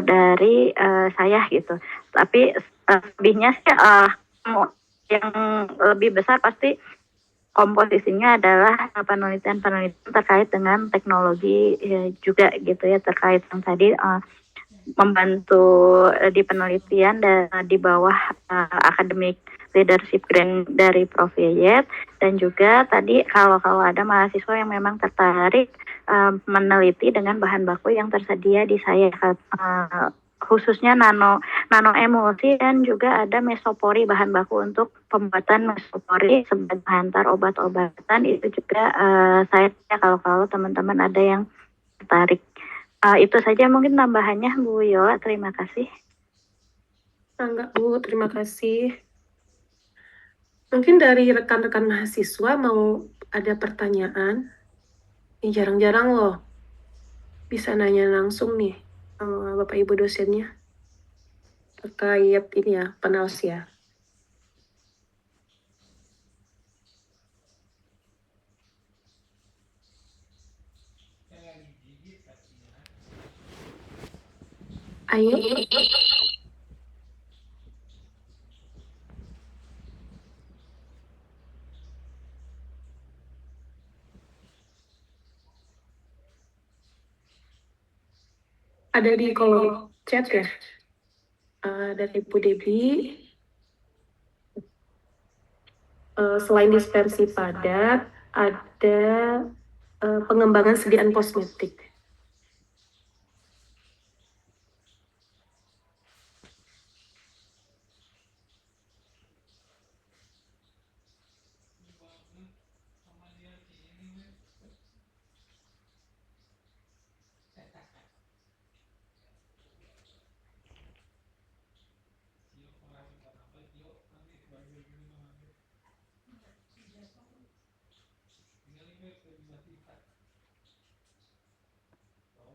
dari saya gitu. Tapi lebihnya sih yang lebih besar pasti komposisinya adalah penelitian terkait dengan teknologi juga gitu ya, terkait yang tadi membantu di penelitian dan di bawah academic leadership grant dari Prof. Yayet, dan juga tadi kalau ada mahasiswa yang memang tertarik meneliti dengan bahan baku yang tersedia di saya, khususnya nano emulsi, dan juga ada mesopori, bahan baku untuk pembuatan mesopori sebagai bahantar obat-obatan. Itu juga saya kalau teman-teman ada yang tertarik. Itu saja mungkin tambahannya Bu Yola, terima kasih. Enggak, Bu, terima kasih. Mungkin dari rekan-rekan mahasiswa mau ada pertanyaan? Ini jarang-jarang loh bisa nanya langsung nih sama Bapak Ibu dosennya terkait ini ya, penausia. Ayo. Ada di kolom chat ya, dari Bu Debi. Selain dispersi padat, ada pengembangan sediaan kosmetik.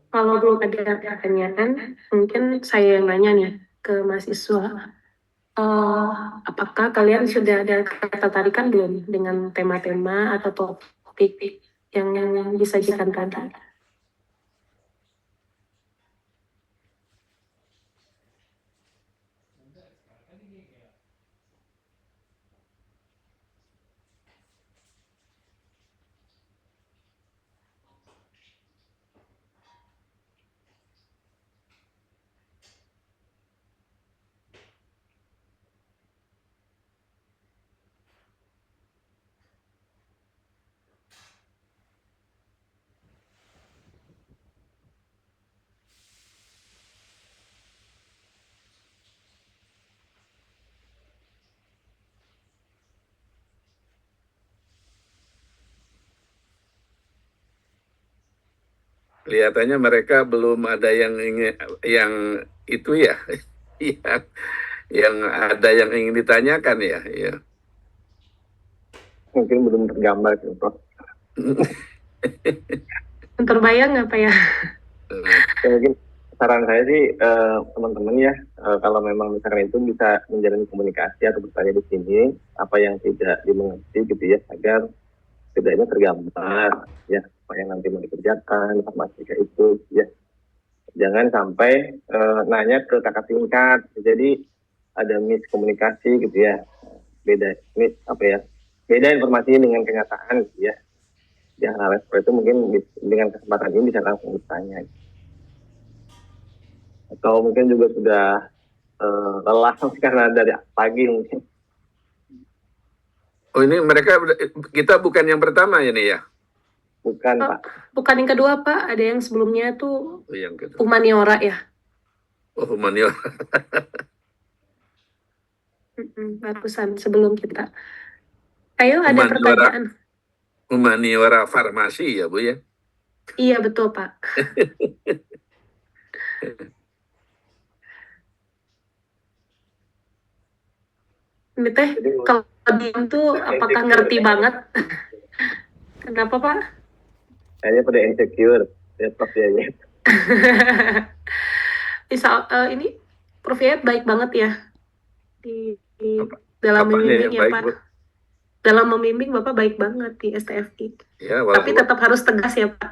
Kalau belum ada pertanyaan, mungkin saya yang nanya nih ke mahasiswa. Apakah kalian sudah ada ketertarikan belum dengan tema-tema atau topik yang disajikan tadi? Kelihatannya mereka belum ada yang ingin, yang itu ya, yang ada yang ingin ditanyakan ya. Ya. Mungkin belum tergambar gitu, Prof. Terbayang nggak Pak ya? Ya, mungkin saran saya sih teman-teman ya, kalau memang misalkan itu bisa menjalin komunikasi atau bertanya di sini apa yang tidak dimengerti gitu ya, agar setidaknya tergambar ya apa yang nanti mau dikerjakan, informasi kayak itu ya. Jangan sampai nanya ke kakak tingkat, jadi ada miskomunikasi gitu ya, beda beda informasi dengan kenyataan gitu ya. Ya hal seperti itu mungkin dengan kesempatan ini bisa langsung bertanya. Atau mungkin juga sudah lelah karena dari pagi mungkin. Oh ini mereka, kita bukan yang pertama ini ya? Bukan Pak, Pak. bukan yang kedua Pak, ada yang sebelumnya tuh Oh, yang kedua. humaniora ya. Oh humaniora. Barusan sebelum kita. Ayo ada pertanyaan. Humaniora farmasi ya Bu ya? Iya betul Pak. Ini teh kalau diam tuh apakah ngerti banget? Kenapa Pak? Kayaknya pada insecure. Ya Prof ya. Ini Prof Yayat baik banget ya di dalam Apanya membimbing yang ya baik, Pak. Bu? Dalam membimbing Bapak baik banget di STFI. Ya, Tapi tetap harus tegas ya Pak.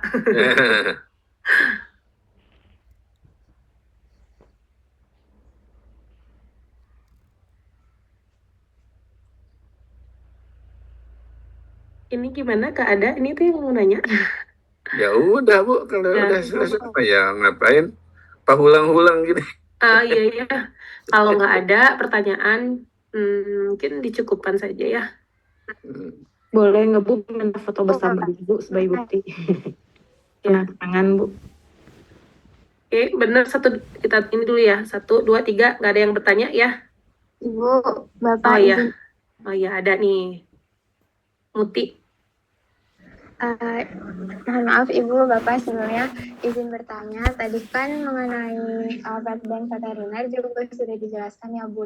Ini gimana Kak Ada? Ini tuh yang mau nanya. Ya udah Bu, kalau Ya. udah selesai ya ngapain pahulang-hulang gini. Iya. Kalau nggak ada pertanyaan, mungkin dicukupkan saja ya. Boleh nge-book minta foto bersama Ibu sebagai bukti. Ya. Tangan Bu. Oke, bener kita ini dulu ya. 1, 2, 3, nggak ada yang bertanya ya? Ibu, Bapak Oh iya. izin. Oh iya, ada nih. Muti. Mohon maaf Ibu, Bapak sebelumnya izin bertanya. Tadi kan mengenai obat dan veteriner juga sudah dijelaskan ya Bu,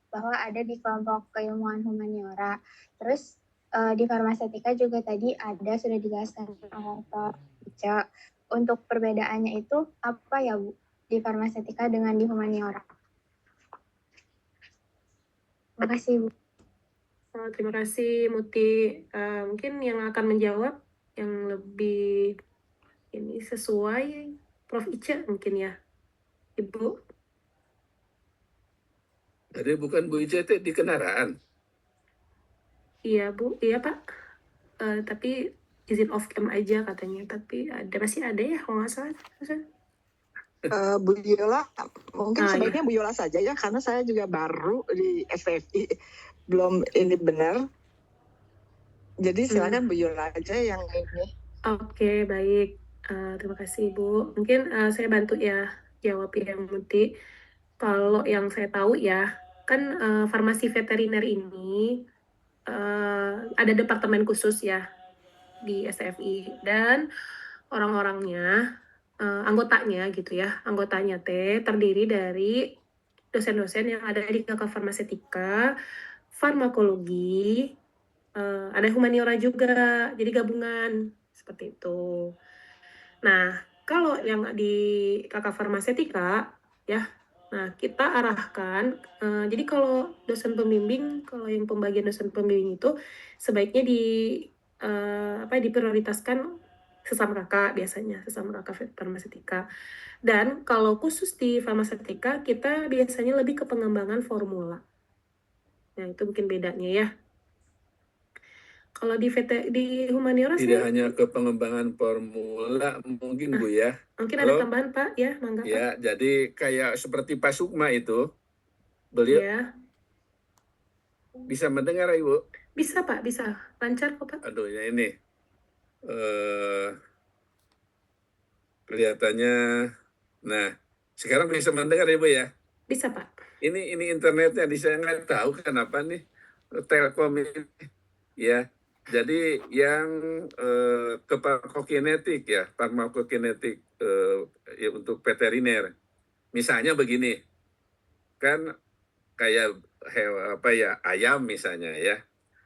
bahwa ada di kelompok keilmuan humaniora. Terus di farmasetika juga tadi ada sudah dijelaskan Pak Ica. Untuk perbedaannya itu apa ya Bu, di farmasetika dengan di humaniora? Terima kasih Bu. Terima kasih Muti. Mungkin yang akan menjawab yang lebih ini sesuai Prof Ica mungkin ya, Ibu. Jadi bukan Bu ICT di kendaraan. Iya Bu, iya Pak. Tapi izin off cam aja katanya. Tapi masih ada ya kalau nggak salah. Bu Yola, mungkin Ah, sebaiknya iya. Bu Yola saja ya, karena saya juga baru di SPFI, belum ini benar. Jadi silakan Bu Yola aja yang ini. Oke, baik. Terima kasih Bu. Mungkin saya bantu ya jawab yang Muti. Kalau yang saya tahu ya, kan farmasi veteriner ini ada departemen khusus ya di STFI dan orang-orangnya, anggotanya gitu ya, anggotanya terdiri dari dosen-dosen yang ada di kakak farmasetika, farmakologi, ada humaniora juga, jadi gabungan seperti itu. Nah, kalau yang di kakak farmasetika ya, nah kita arahkan. Jadi kalau dosen pembimbing, kalau yang pembagian dosen pembimbing itu sebaiknya diprioritaskan sesama kakak biasanya, sesama kakak farmasetika. Dan kalau khusus di farmasetika kita biasanya lebih ke pengembangan formula. Nah, itu mungkin bedanya ya. Kalau di humaniora Tidak sih, hanya ke pengembangan formula mungkin Bu ya. mungkin ada Halo? tambahan Pak ya, mangga Pak. Ya, jadi kayak seperti Pak Sukma itu, beliau Ya, bisa mendengar Ibu? bisa Pak, bisa. Lancar kok Pak. Aduh ya ini eh kelihatannya. Nah, sekarang bisa mendengar Ibu ya? Bisa Pak. Ini internetnya di saya nggak tahu kenapa nih Telkom ini ya. Jadi yang ke farmakokinetik ya, farmakokinetik ya untuk veteriner. Misalnya begini, kan kayak apa ya, ayam misalnya ya.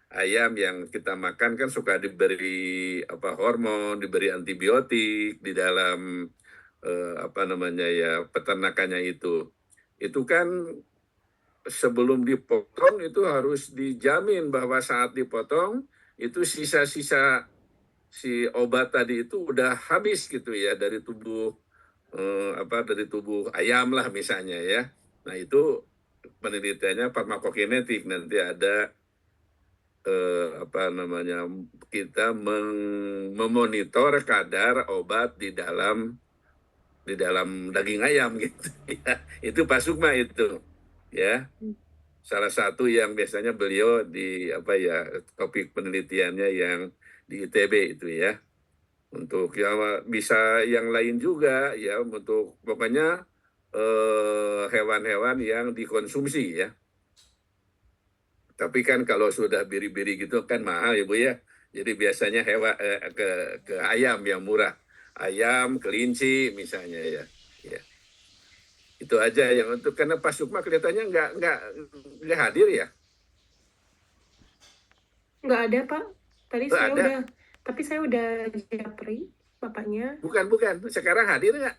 Ayam yang kita makan kan suka diberi apa hormon, diberi antibiotik di dalam apa namanya ya, peternakannya itu. Itu kan sebelum dipotong itu harus dijamin bahwa saat dipotong itu sisa-sisa si obat tadi itu udah habis gitu ya dari tubuh dari tubuh ayam lah misalnya ya. Nah itu penelitiannya farmakokinetik, nanti ada apa namanya, kita memonitor kadar obat di dalam daging ayam gitu ya. Itu Pak Sukma itu ya. Salah satu yang biasanya beliau di apa ya, topik penelitiannya yang di ITB itu ya. Untuk ya bisa yang lain juga ya, untuk pokoknya hewan-hewan yang dikonsumsi ya. Tapi kan kalau sudah biri-biri gitu kan mahal ya Bu ya. Jadi biasanya ke ayam yang murah. Ayam, kelinci misalnya ya. Ya. Itu aja yang untuk, karena Pak Sukma kelihatannya nggak hadir ya. Nggak ada Pak. Oh, ada. Tapi saya udah japri bapaknya. Bukan. Sekarang hadir nggak?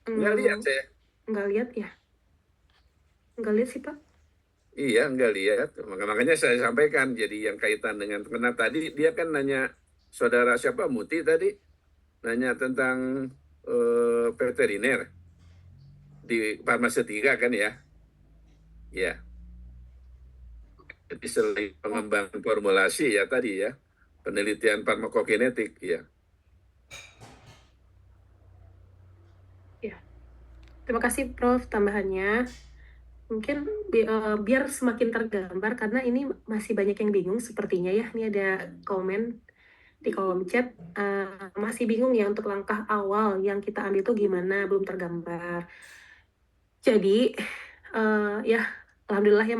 Nggak lihat Hmm, saya. nggak lihat ya. Nggak lihat sih Pak. Iya, nggak lihat. Makanya saya sampaikan. Jadi yang kaitan dengan, karena tadi dia kan nanya, saudara siapa, Muti tadi, nanya tentang veteriner di farmasetika kan ya. Ya, jadi selain pengembangan formulasi ya tadi ya, penelitian farmakokinetik ya. Ya. Terima kasih Prof tambahannya. Mungkin biar semakin tergambar karena ini masih banyak yang bingung sepertinya ya. Ini ada komen di kolom chat, masih bingung ya untuk langkah awal yang kita ambil itu gimana, belum tergambar. Jadi ya alhamdulillah ya,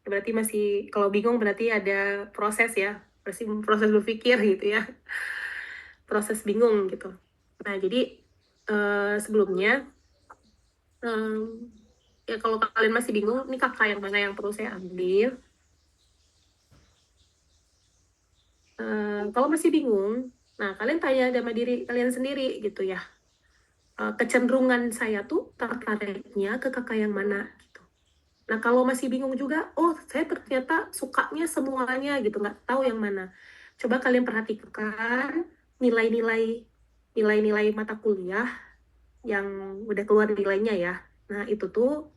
berarti masih, kalau bingung berarti ada proses ya, pasti proses berpikir gitu ya, proses bingung gitu. Nah jadi sebelumnya, ya kalau kalian masih bingung ini kakak yang mana yang perlu saya ambil. Kalau masih bingung, nah kalian tanya sama diri kalian sendiri gitu ya. Kecenderungan saya tuh tertariknya ke kakak yang mana gitu. Nah kalau masih bingung juga, oh saya ternyata sukanya semuanya gitu, nggak tahu yang mana. Coba kalian perhatikan nilai-nilai mata kuliah yang udah keluar nilainya ya. Nah itu tuh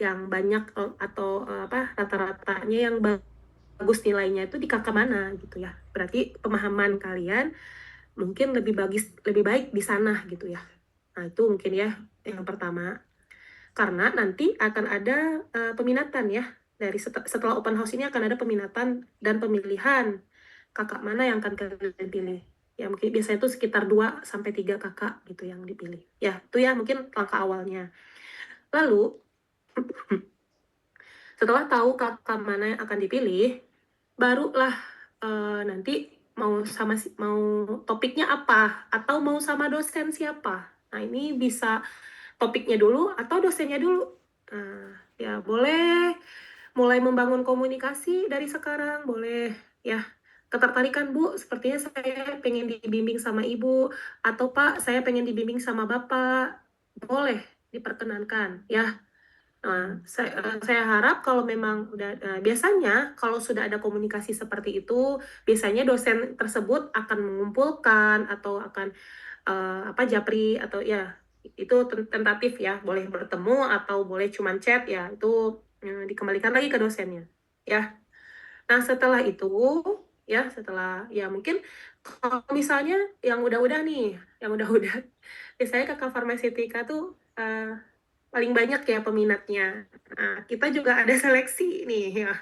yang banyak atau apa rata-ratanya yang bagus nilainya itu di kakak mana gitu ya. Berarti pemahaman kalian mungkin lebih baik di sana gitu ya. Nah, itu mungkin ya yang pertama. Karena nanti akan ada peminatan ya. Dari setelah open house ini akan ada peminatan dan pemilihan kakak mana yang akan kalian pilih. Ya mungkin biasanya itu sekitar 2 sampai 3 kakak gitu yang dipilih. Ya, itu ya mungkin langkah awalnya. Lalu setelah tahu kakak mana yang akan dipilih, barulah nanti mau topiknya apa atau mau sama dosen siapa. Nah, ini bisa topiknya dulu atau dosennya dulu. Nah, ya boleh mulai membangun komunikasi dari sekarang, boleh ya. Ketertarikan Bu, sepertinya saya pengen dibimbing sama Ibu, atau Pak, saya pengen dibimbing sama Bapak. Boleh diperkenankan ya. Nah, saya harap kalau memang biasanya kalau sudah ada komunikasi seperti itu, biasanya dosen tersebut akan mengumpulkan atau akan japri atau ya itu tentatif ya, boleh bertemu atau boleh cuman chat ya, itu dikembalikan lagi ke dosennya ya. Nah, setelah itu setelah ya mungkin kalau misalnya yang udah-udah nih, yang udah-udah biasanya kakak farmaseutika tuh paling banyak ya peminatnya. Nah, kita juga ada seleksi nih ya.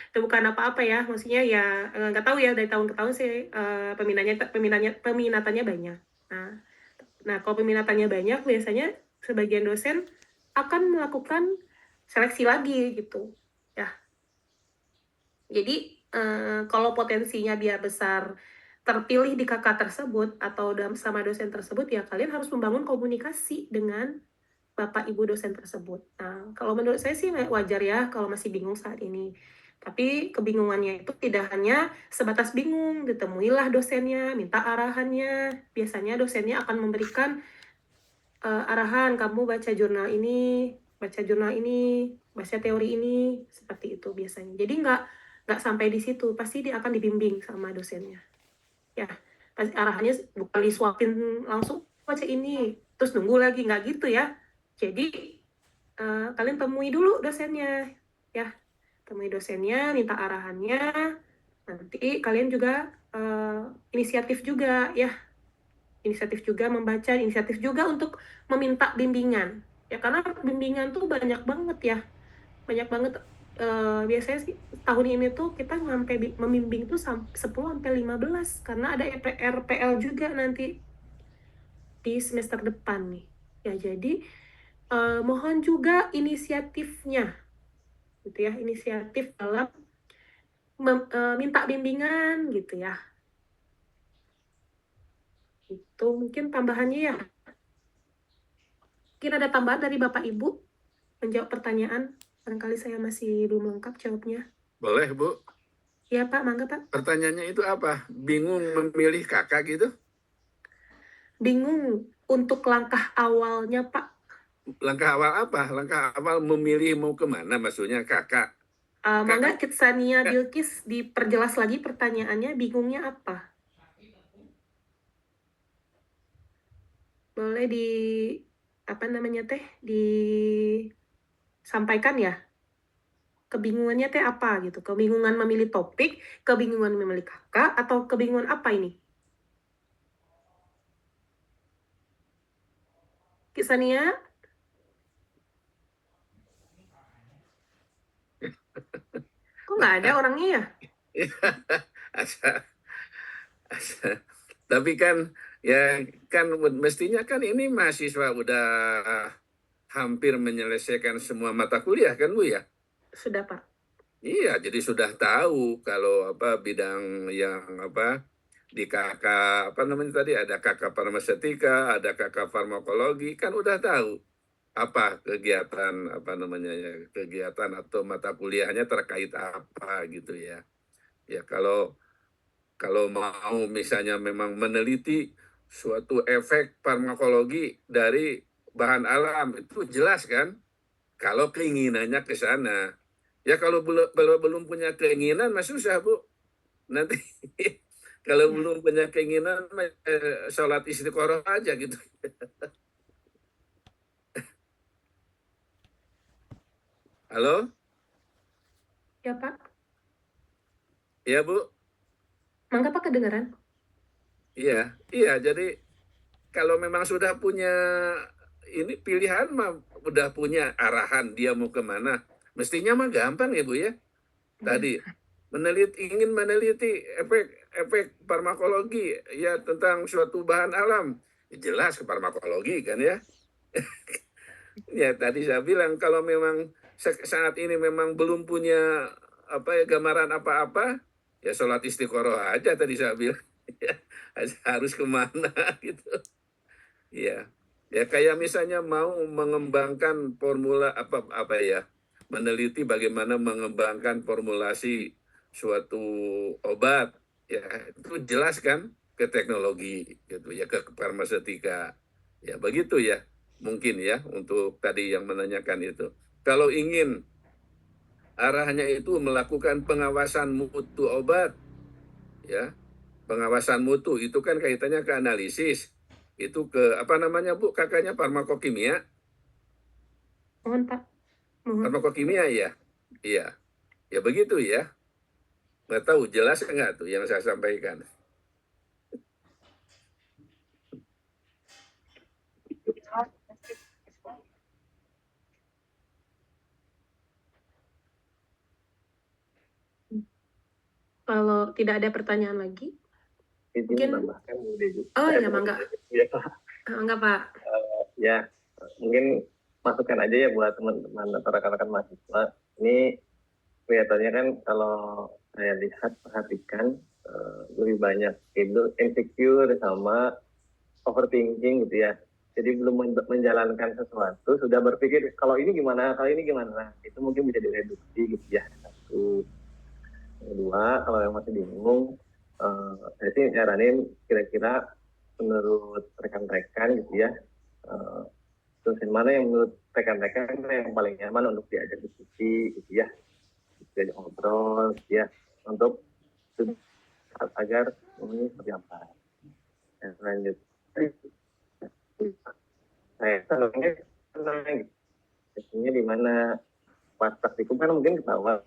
Itu bukan apa-apa ya, maksudnya ya nggak tahu ya dari tahun ke tahun sih peminatannya banyak. Nah, kalau peminatannya banyak biasanya sebagian dosen akan melakukan seleksi lagi gitu. Ya. Jadi kalau potensinya biar besar terpilih di kakak tersebut atau sama dosen tersebut ya kalian harus membangun komunikasi dengan Bapak Ibu dosen tersebut. Nah, kalau menurut saya sih wajar ya kalau masih bingung saat ini. Tapi kebingungannya itu tidak hanya sebatas bingung, ditemuilah dosennya, minta arahannya. Biasanya dosennya akan memberikan arahan, kamu baca jurnal ini, baca teori ini, seperti itu biasanya. Jadi nggak sampai di situ, pasti dia akan dibimbing sama dosennya. Ya, pasti arahannya bukan disuapin langsung baca ini, terus nunggu lagi, nggak gitu ya. Jadi kalian temui dulu dosennya, ya, temui dosennya, minta arahannya. Nanti kalian juga inisiatif juga, ya, inisiatif juga membaca, inisiatif juga untuk meminta bimbingan, ya, karena bimbingan tuh banyak banget ya, banyak banget. Biasanya sih tahun ini tuh kita sampai membimbing tuh 10 sampai 15 karena ada RPL juga nanti di semester depan nih. Ya, jadi mohon juga inisiatifnya, gitu ya, inisiatif dalam minta bimbingan, gitu ya. Itu mungkin tambahannya ya. Mungkin ada tambahan dari Bapak Ibu menjawab pertanyaan. Barangkali saya masih belum lengkap jawabnya. Boleh, Bu. Ya, Pak, mangga, Pak. Pertanyaannya itu apa? Bingung memilih kakak gitu? Bingung untuk langkah awalnya, Pak. Langkah awal apa? Langkah awal memilih mau kemana maksudnya kakak? Mangga Kitsania Bilkis diperjelas lagi pertanyaannya, bingungnya apa? Boleh disampaikan ya? Kebingungannya teh apa gitu? Kebingungan memilih topik, kebingungan memilih kakak, atau kebingungan apa ini? Kisania? Kok nggak ada orangnya ya? Tapi kan ya kan mestinya kan ini mahasiswa udah hampir menyelesaikan semua mata kuliah kan Bu ya? Sudah, Pak. Iya, jadi sudah tahu kalau bidang yang di kakak namanya tadi, ada kakak farmaseutika, ada kakak farmakologi, kan udah tahu apa kegiatan kegiatan atau mata kuliahnya terkait apa gitu ya. Ya kalau kalau mau misalnya memang meneliti suatu efek farmakologi dari bahan alam itu jelas kan, kalau keinginannya ke sana. Ya kalau belum punya keinginan mah susah Bu. Nanti kalau Ya. belum punya keinginan sholat istiqoroh aja gitu. Halo? Ya Pak, Iya, Bu? mangga Pak kedengaran? Iya, iya. Jadi kalau memang sudah punya ini pilihan mah udah punya arahan dia mau kemana. Mestinya mah gampang ya Bu ya. Iya. Tadi ingin meneliti efek farmakologi ya tentang suatu bahan alam. Ya, jelas ke farmakologi kan ya. Ya tadi saya bilang kalau memang saat ini memang belum punya gambaran apa-apa, ya sholat istiqoroh aja tadi saya bilang. Ya, harus kemana gitu. Iya. Ya kayak misalnya mau mengembangkan formula apa ya, meneliti bagaimana mengembangkan formulasi suatu obat, ya itu jelas kan ke teknologi gitu ya, ke farmaseutika. Ya begitu ya. Mungkin ya untuk tadi yang menanyakan itu. Kalau ingin arahnya itu melakukan pengawasan mutu obat, ya pengawasan mutu itu kan kaitannya ke analisis, itu ke apa namanya Bu kakaknya farmakokimia, Mohon Pak, mohon. farmakokimia ya, iya, ya begitu ya, nggak tahu jelas nggak tuh yang saya sampaikan. Kalau tidak ada pertanyaan lagi, Izin mungkin. menambahkan Bu Dewi. Oh ya, mangga. Ya, Mangga Pak. ya, mungkin masukkan aja ya buat teman-teman atau rekan-rekan mahasiswa. Ini kelihatannya kan kalau saya lihat perhatikan lebih banyak itu insecure sama overthinking gitu ya. Jadi belum menjalankan sesuatu sudah berpikir kalau ini gimana, kalau ini gimana. Nah, itu mungkin bisa direduksi gitu ya. Satu. Yang kedua, kalau yang masih bingung, saya sih nyaranin kira-kira menurut rekan-rekan gitu ya, dosen mana yang menurut rekan-rekan yang paling nyaman untuk diajak diskusi gitu ya, diajak ngobrol gitu ya, untuk agar ini seperti apa. Yang selanjutnya, saya senangnya gitu. Biasanya di mana pas praktikum kan mungkin ketahuan,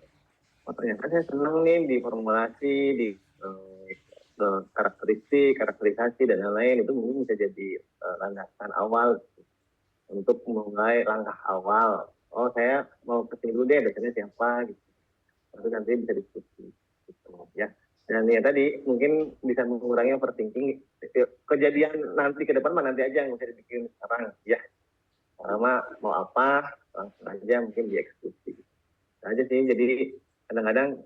oh ternyata saya senang nih di formulasi, di karakterisasi dan lain-lain, itu mungkin bisa jadi landasan awal untuk memulai langkah awal. Oh saya mau kesini dulu deh, dosennya siapa gitu. Lalu nanti bisa diskusi gitu ya. Dan ya tadi mungkin bisa mengurangi overthinking. Kejadian nanti ke depan mah nanti aja, nggak usah dibikin sekarang ya. Karena mau apa langsung aja mungkin dieksekusi. Nah, aja sih. Jadi kadang-kadang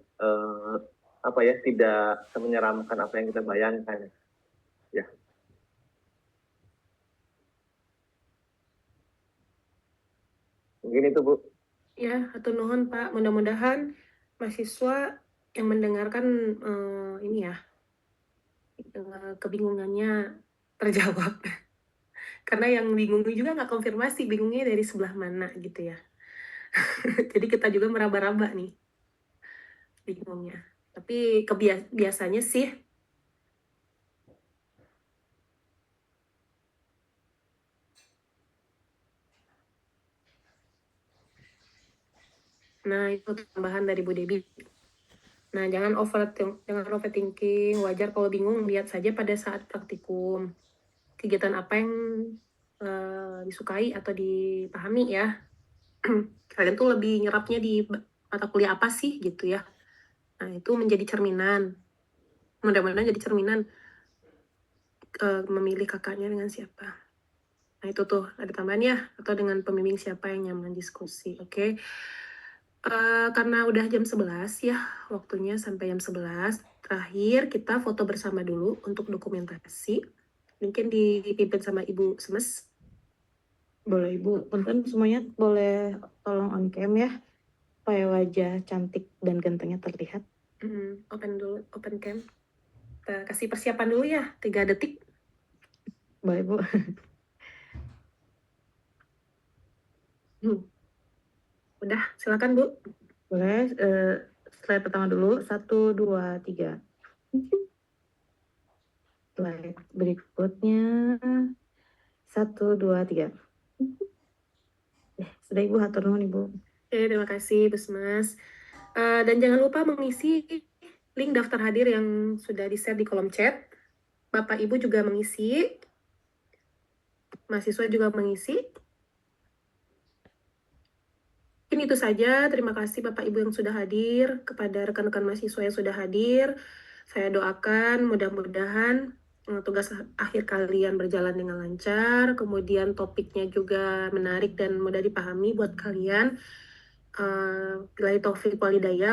tidak semenyeramkan apa yang kita bayangkan ya. Mungkin itu Bu. Ya, hatur nuhun Pak. Mudah-mudahan mahasiswa yang mendengarkan ini ya, kebingungannya terjawab. Karena yang bingung juga nggak konfirmasi, bingungnya dari sebelah mana gitu ya. Jadi kita juga meraba-raba nih bingungnya. Tapi biasanya sih nah itu tambahan dari Bu Debi. Nah, jangan overthinking. Wajar kalau bingung, lihat saja pada saat praktikum. Kegiatan apa yang disukai atau dipahami ya. Kalian tuh lebih nyerapnya di mata kuliah apa sih gitu ya. Nah, itu menjadi cerminan. Mudah-mudahan jadi cerminan memilih kakaknya dengan siapa. Nah, itu tuh ada tambahan ya, atau dengan pembimbing siapa yang nyaman diskusi. Oke. Karena udah jam 11 ya, waktunya sampai jam 11. Terakhir kita foto bersama dulu untuk dokumentasi. Mungkin dipimpin sama Ibu Semes. Boleh Ibu, punten semuanya boleh tolong on cam ya, supaya wajah cantik dan gantengnya terlihat. Open cam. Kita kasih persiapan dulu ya, 3 detik. Boleh Bu. Udah, silakan Bu. Boleh, slide pertama dulu, 1, 2, 3. Slide berikutnya, 1, 2, 3. Sudah Ibu, hatur nuhun Ibu. Oke, terima kasih Busmas. Dan jangan lupa mengisi link daftar hadir yang sudah di-share di kolom chat. Bapak Ibu juga mengisi, mahasiswa juga mengisi. Mungkin itu saja. Terima kasih Bapak Ibu yang sudah hadir, kepada rekan-rekan mahasiswa yang sudah hadir. Saya doakan mudah-mudahan tugas akhir kalian berjalan dengan lancar, kemudian topiknya juga menarik dan mudah dipahami buat kalian. Billahi taufiq wal hidayah.